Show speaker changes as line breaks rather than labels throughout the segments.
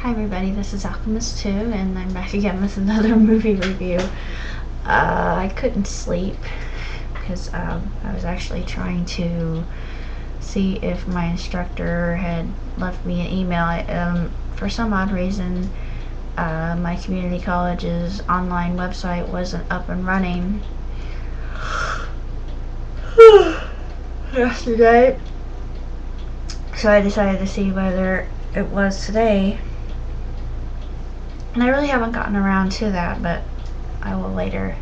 Hi everybody, this is Alchemist 2 and I'm back again with another movie review. I couldn't sleep because I was actually trying to see if my instructor had left me an email. For some odd reason, my community college's online website wasn't up and running yesterday, so I decided to see whether it was today. And I really haven't gotten around to that, but I will later.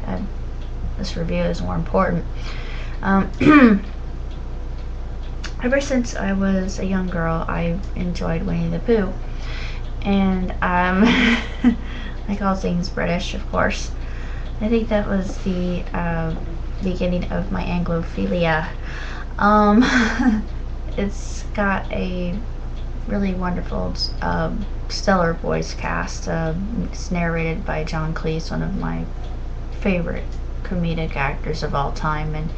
This review is more important. Ever since I was a young girl, I enjoyed Winnie the Pooh. And, like all things British, of course, I think that was the beginning of my Anglophilia. It's got a really wonderful, stellar voice cast. It's narrated by John Cleese, one of my favorite comedic actors of all time, and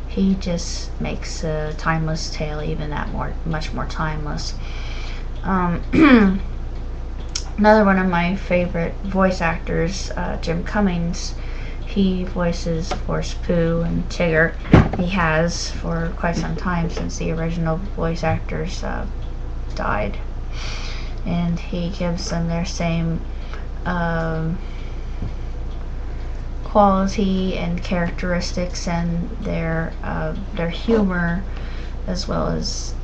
he just makes a timeless tale even that much more timeless. Another one of my favorite voice actors, Jim Cummings. He voices, of course, Pooh and Tigger. He has for quite some time, since the original voice actors died, and he gives them their same quality and characteristics, and their humor, as well as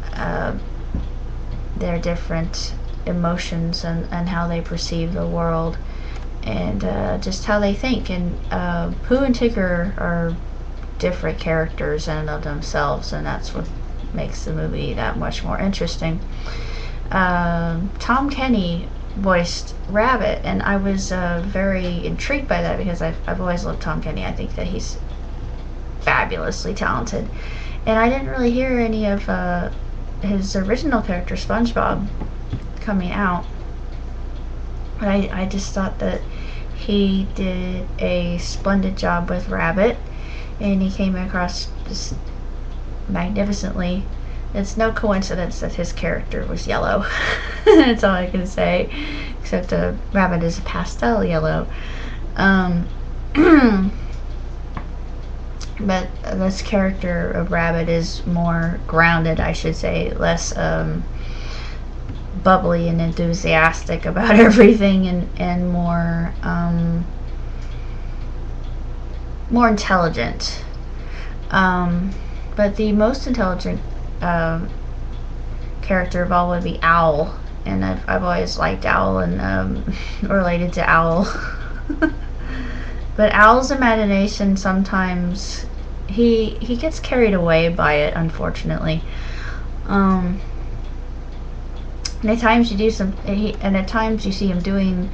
their different emotions and how they perceive the world, and just how they think. And Pooh and Tigger are different characters in and of themselves, and that's what makes the movie that much more interesting. Tom Kenny voiced Rabbit, and I was very intrigued by that because I've always loved Tom Kenny. I think that he's fabulously talented, and I didn't really hear any of his original character SpongeBob coming out, but I just thought that he did a splendid job with Rabbit, and he came across just magnificently. It's no coincidence that his character was yellow. That's all I can say, except Rabbit is a pastel yellow. But this character of Rabbit is more grounded, I should say, less bubbly and enthusiastic about everything, and more intelligent. But the most intelligent character of all would be Owl, and I've always liked Owl and related to Owl. But Owl's imagination, sometimes he gets carried away by it, unfortunately. And at times you see him doing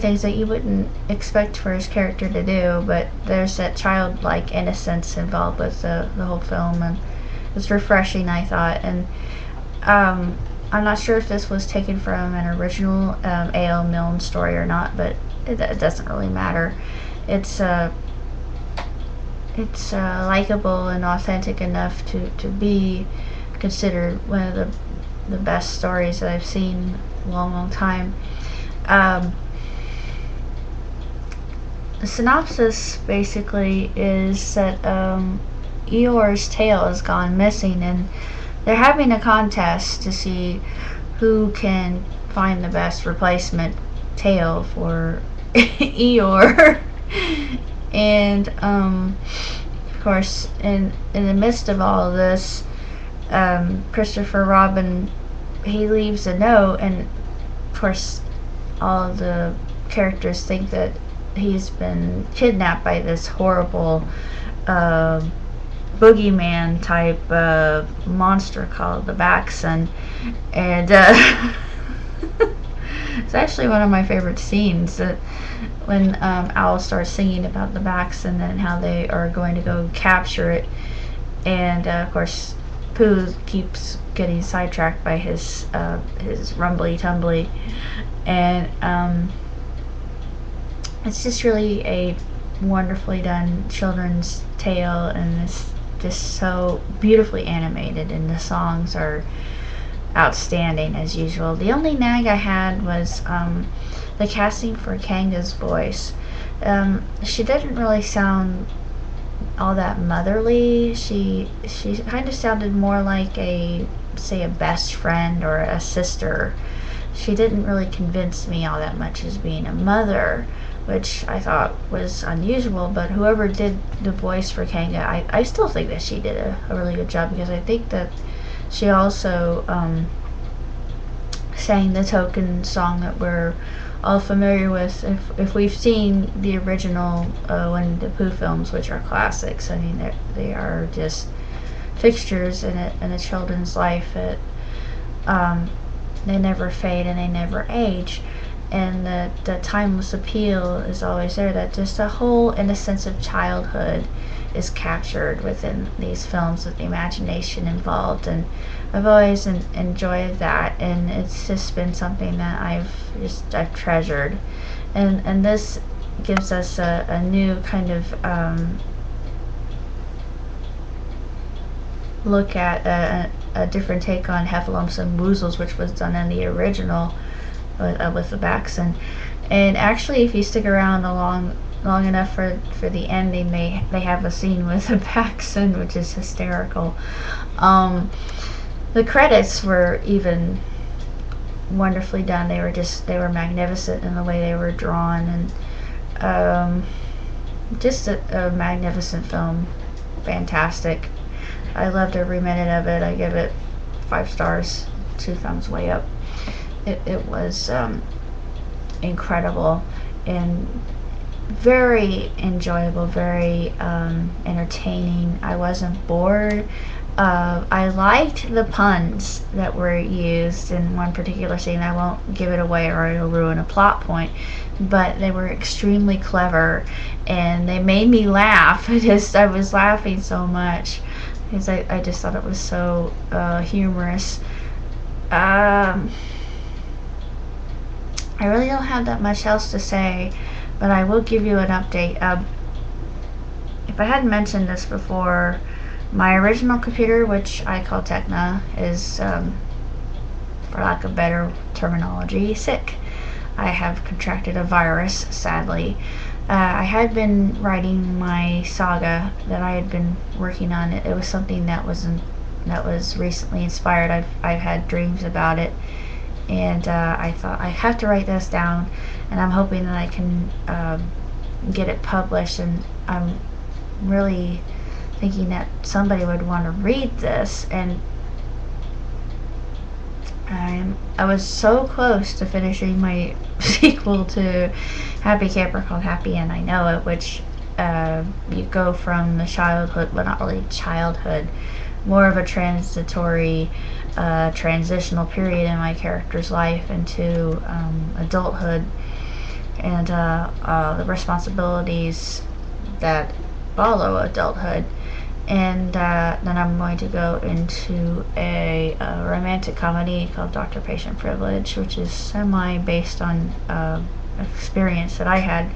things that you wouldn't expect for his character to do, but there's that childlike innocence involved with the whole film, and it's refreshing, I thought. And I'm not sure if this was taken from an original A.L. Milne story or not, but it doesn't really matter. It's likable and authentic enough to be considered one of the best stories that I've seen in a long time. The synopsis basically is that Eeyore's tail has gone missing, and they're having a contest to see who can find the best replacement tail for Eeyore. And of course, in the midst of all of this, Christopher Robin, he leaves a note, and of course all of the characters think that he's been kidnapped by this horrible boogeyman type monster called the Baxen. And it's actually one of my favorite scenes, that when Owl starts singing about the Baxen and how they are going to go capture it, and of course Pooh keeps getting sidetracked by his rumbly tumbly, and it's just really a wonderfully done children's tale, and it's just so beautifully animated, and the songs are outstanding as usual. The only nag I had was the casting for Kanga's voice. She didn't really sound all that motherly. She kind of sounded more like a, say, a best friend or a sister. She didn't really convince me all that much as being a mother, which I thought was unusual. But whoever did the voice for Kanga, I still think that she did a really good job, because I think that she also sang the token song that we're all familiar with if we've seen the original Winnie the Pooh films, which are classics. I mean, they are just fixtures in a children's life. They never fade and they never age, and the timeless appeal is always there. That just the whole innocence of childhood is captured within these films, with the imagination involved, and I've always enjoyed that, and it's just been something that I've treasured, and this gives us a new kind of look at a different take on Heffalumps and Woozles, which was done in the original with the Baxen. And actually, if you stick around long enough for the ending, they have a scene with a Baxen, which is hysterical. The credits were even wonderfully done. They were magnificent in the way they were drawn, and just a magnificent film. Fantastic. I loved every minute of it. I give it 5 stars, 2 thumbs way up. It was incredible and very enjoyable, very entertaining. I wasn't bored. I liked the puns that were used in one particular scene. I won't give it away or it'll ruin a plot point, but they were extremely clever and they made me laugh. I was laughing so much because I just thought it was so humorous. I really don't have that much else to say, but I will give you an update. If I hadn't mentioned this before, my original computer, which I call Tecna, is, for lack of better terminology, sick. I have contracted a virus, sadly. I had been writing my saga that I had been working on. It was something that was recently inspired. I've had dreams about it, and I thought I have to write this down, and I'm hoping that I can get it published. And I'm really thinking that somebody would want to read this, and I was so close to finishing my sequel to Happy Camper called Happy and I Know It, which you go from the childhood, well, not really childhood, more of a transitory transitional period in my character's life into adulthood, and the responsibilities that follow adulthood. And then I'm going to go into a romantic comedy called Dr. Patient Privilege, which is semi based on experience that I had,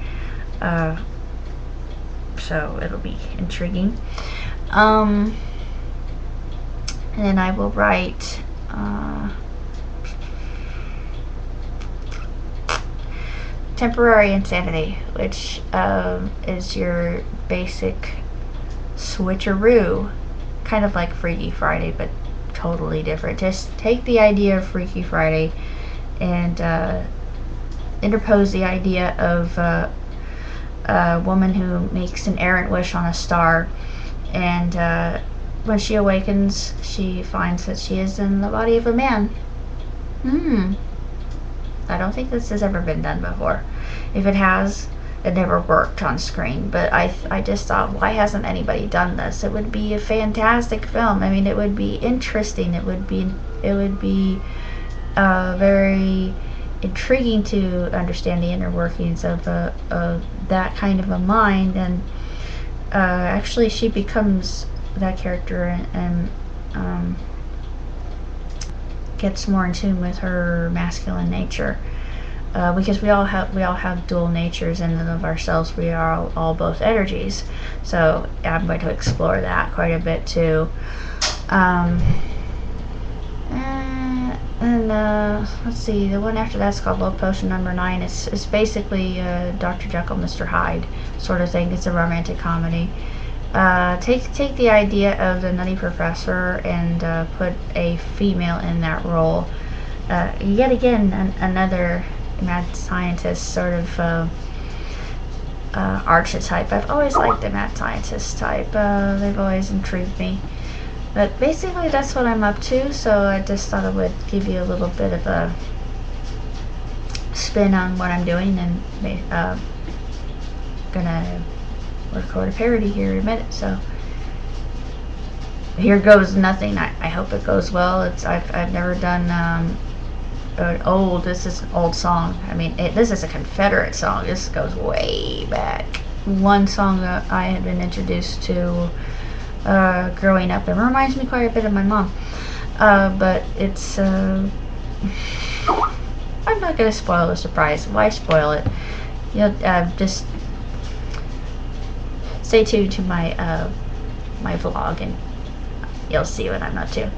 so it'll be intriguing. And then I will write Temporary Insanity, which is your basic switcheroo, kind of like Freaky Friday, but totally different. Just take the idea of Freaky Friday and interpose the idea of a woman who makes an errant wish on a star, and when she awakens, she finds that she is in the body of a man. I don't think this has ever been done before. If it has, it never worked on screen, but I just thought, why hasn't anybody done this? It would be a fantastic film. I mean, it would be interesting. It would be very intriguing to understand the inner workings of that kind of a mind. And actually, she becomes that character and gets more in tune with her masculine nature. Because we all have dual natures in and of ourselves. We are all both energies. So I'm going to explore that quite a bit too. let's see, the one after that's called Love Potion Number 9. It's basically Dr. Jekyll, Mr. Hyde sort of thing. It's a romantic comedy. Take the idea of the nutty professor and put a female in that role. Yet again, another mad scientist sort of archetype. I've always liked the mad scientist type. They've always intrigued me. But basically that's what I'm up to, so I just thought I would give you a little bit of a spin on what I'm doing, and gonna record a parody here in a minute. So here goes nothing. I hope it goes well. I've never done this is an old song. I mean, this is a Confederate song. This goes way back. One song that I had been introduced to growing up. It reminds me quite a bit of my mom. But it's I'm not gonna spoil the surprise. Why spoil it? You'll just stay tuned to my my vlog and you'll see what I'm up to.